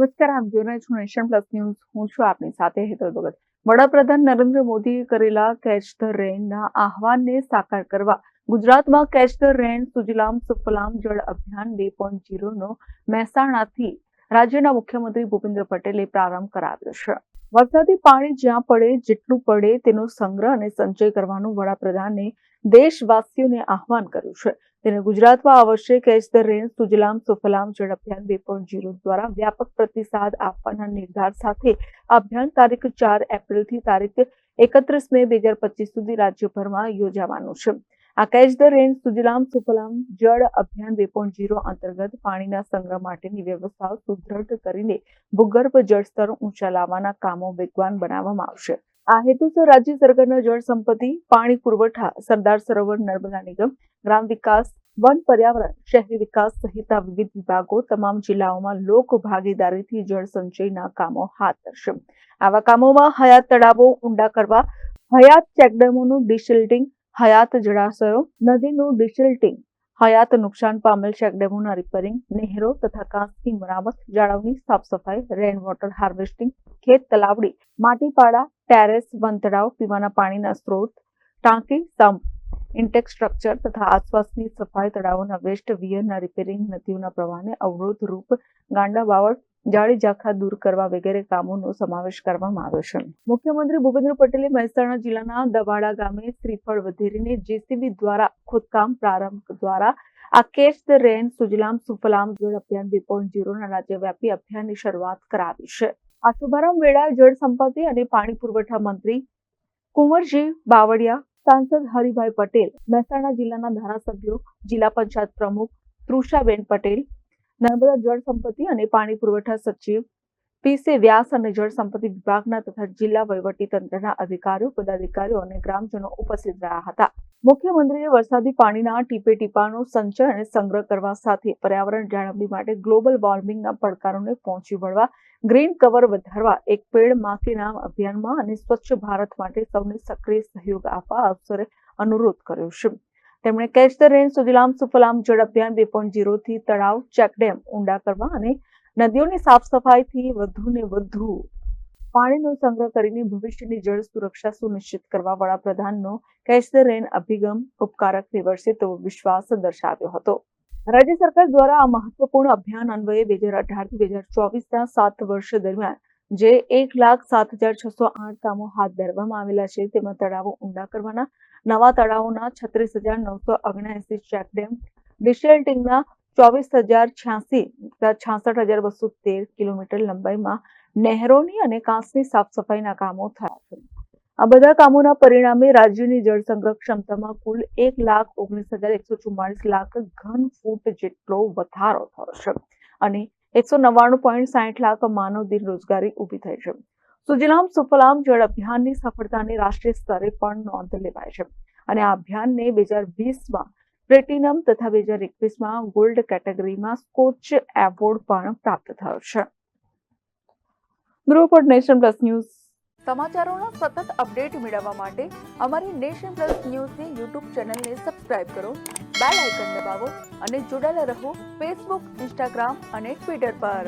નમસ્કાર, આપ જોઈ રહ્યા છો નેશન પ્લસ ન્યૂઝ. હું છું આપની સાથે હેતલ ભગત. વડાપ્રધાન નરેન્દ્ર મોદીએ કરેલા કેચ ધ રેનના આહવાનને સાકાર કરવા ગુજરાતમાં catch the rain Sujalam Sufalam જળ અભિયાન 2.0નો મહેસાણાથી રાજ્યના મુખ્યમંત્રી ભૂપેન્દ્ર પટેલે પ્રારંભ કરાવ્યો છે. વરસાદી પાણી જ્યાં પડે જેટલું પડે તેનો સંગ્રહ અને સંચય કરવાનું વડાપ્રધાને દેશવાસીઓને આહવાન કર્યું છે. તેને ગુજરાતમાં આ વર્ષે catch the rain Sujalam Sufalam જળ અભિયાન 2.0 દ્વારા વ્યાપક પ્રતિસાદ આપવાના નિર્ધાર સાથે આ અભિયાન તારીખ 4 એપ્રિલથી તારીખ 31 મે 2025 સુધી રાજ્યભરમાં યોજાવાનું છે. આ catch the rain Sujalam Sufalam જળ અભિયાન 2.0 અંતર્ગત પાણીના સંગ્રહ માટેની વ્યવસ્થાઓ સુદૃઢ કરીને ભૂગર્ભ જળસ્તર ઊંચા લાવવાના કામો વેગવાન બનાવવામાં આવશે. આ હેતુસર રાજ્ય સરકારના જળ સંપત્તિ, પાણી પુરવઠા, સરદાર સરોવર નર્મદા નિગમ, ગ્રામ વિકાસ, વન પર્યાવરણ, શહેરી વિકાસ સહિતના વિવિધ વિભાગો તમામ જિલ્લાઓમાં લોક ભાગીદારીથી જળ સંચયના કામો હાથ ધરશે. આવા કામોમાં હયાત તળાવો ઊંડા કરવા, હયાત ચેકડેમોનું ડિસિલ્ટિંગ, હયાત જળાશયો, નદીનું ડિસિલ્ટિંગ, હયાત નુકસાન પામેલ ચેકડેમોના રિપેરિંગ, નહેરો તથા કાંસની મરામત, જાળવણી, સાફ સફાઈ, રેન વોટર હાર્વેસ્ટિંગ, ખેત તલાવડી, માટીપાડા, ટેરેસ, વન તળાવ, પીવાના પાણીના સ્ત્રોત, ટાંકી, સંપ, ઇન્ટેક સ્ટ્રક્ચર તથા આસપાસની સફાઈ, તળાવોના વેસ્ટ વિયરના રિપેરિંગ, નદીઓના પ્રવાહને અવરોધરૂપ ગાંડા બાવળ, જાળી ઝાંખા દૂર કરવા વગેરે કામોનો સમાવેશ કરવામાં આવ્યો છે. મુખ્યમંત્રી ભૂપેન્દ્ર પટેલે મહેસાણા જિલ્લાના દવાડા ગામે શ્રીફળ વધેરીને જેસીબી દ્વારા ખોદકામ પ્રારંભ દ્વારા આ catch the rain Sujalam Sufalam જળ અભિયાન 2.0ના રાજ્યવ્યાપી અભિયાનની શરૂઆત કરાવી છે. આ શુભારંભ વેળાએ જળ સંપત્તિ અને પાણી પુરવઠા મંત્રી કુંવરજી બાવળિયા, સાંસદ હરિભાઈ પટેલ, મહેસાણા જિલ્લાના ધારાસભ્યો, જિલ્લા પંચાયત પ્રમુખ તૃષાબેન પટેલ, નર્મદા જળ સંપત્તિ અને પાણી પુરવઠા સચિવ પી.સી. વ્યાસ અને જળ સંપત્તિ વિભાગના તથા જિલ્લા વહીવટી તંત્રના અધિકારીઓ, પદાધિકારીઓ અને ગ્રામજનો ઉપસ્થિત રહ્યા હતા. મુખ્યમંત્રીએ વરસાદી પાણીના ટીપે ટીપાનો સંચય અને સંગ્રહ કરવા સાથે પર્યાવરણ જાળવણી માટે ગ્લોબલ વોર્મિંગના પડકારોને પહોંચી વળવા, ગ્રીન કવર વધારવા, એક પેડ માં કે નામ અભિયાનમાં અને સ્વચ્છ ભારત માટે સૌને સક્રિય સહયોગ આપવા અવસરે અનુરોધ કર્યો છે. તેમણે catch the rain Sujalam Sufalam જળ અભિયાન 2.0 થી તળાવ, ચેકડેમ ઊંડા કરવા અને નદીઓની સાફ સફાઈથી વધુને વધુ પાણીનો સંગ્રહ કરીને ભવિષ્યની જળ સુરક્ષા સુનિશ્ચિત કરવા વડાપ્રધાનનો કેચ ધ રેન અભિગમ ઉપકારક નીવડશે તેવો વિશ્વાસ દર્શાવ્યો હતો. રાજ્ય સરકાર દ્વારા આ મહત્વપૂર્ણ અભિયાન અન્વયે 2018 થી 2024ના 7 વર્ષ દરમિયાન જે 1,07,608 કામો હાથ ધરવામાં આવેલા છે તેમાં તળાવો ઊંડા કરવાના, નવા તળાવોના 36,979 ચેકડેમ, ડિસેલ્ટિંગના 24,086 તથા 66,213 કિલોમીટર લંબાઈમાં નહેરોની અને કાંસની સાફ સફાઈના કામો થયા છે. આ બધા કામોના પરિણામે રાજ્યની જળ સંગ્રહ ક્ષમતામાં કુલ 1,19,144 લાખ ઘન ફૂટ જેટલો વધારો થયો છે અને 199.60 લાખ માનવ દિન રોજગારી ઊભી થઈ છે. સુજલામ સુફલામ જળ અભિયાનની સફળતાની રાષ્ટ્રીય સ્તરે પણ નોંધ લેવાય છે અને આ અભિયાનને 2020માં પ્લેટિનમ તથા 2021માં ગોલ્ડ કેટેગરીમાં સ્કોચ એવોર્ડ પણ પ્રાપ્ત થયો છે. Bureau report, Nation Plus News. સમાચારોના સતત અપડેટ મેળવવા માટે અમારી નેશન પ્લસ ન્યૂઝની યુટ્યુબ ચેનલને સબસ્ક્રાઇબ કરો, બેલ આઇકન દબાવો અને જોડાયેલા રહો ફેસબુક, ઇન્સ્ટાગ્રામ અને ટ્વિટર પર.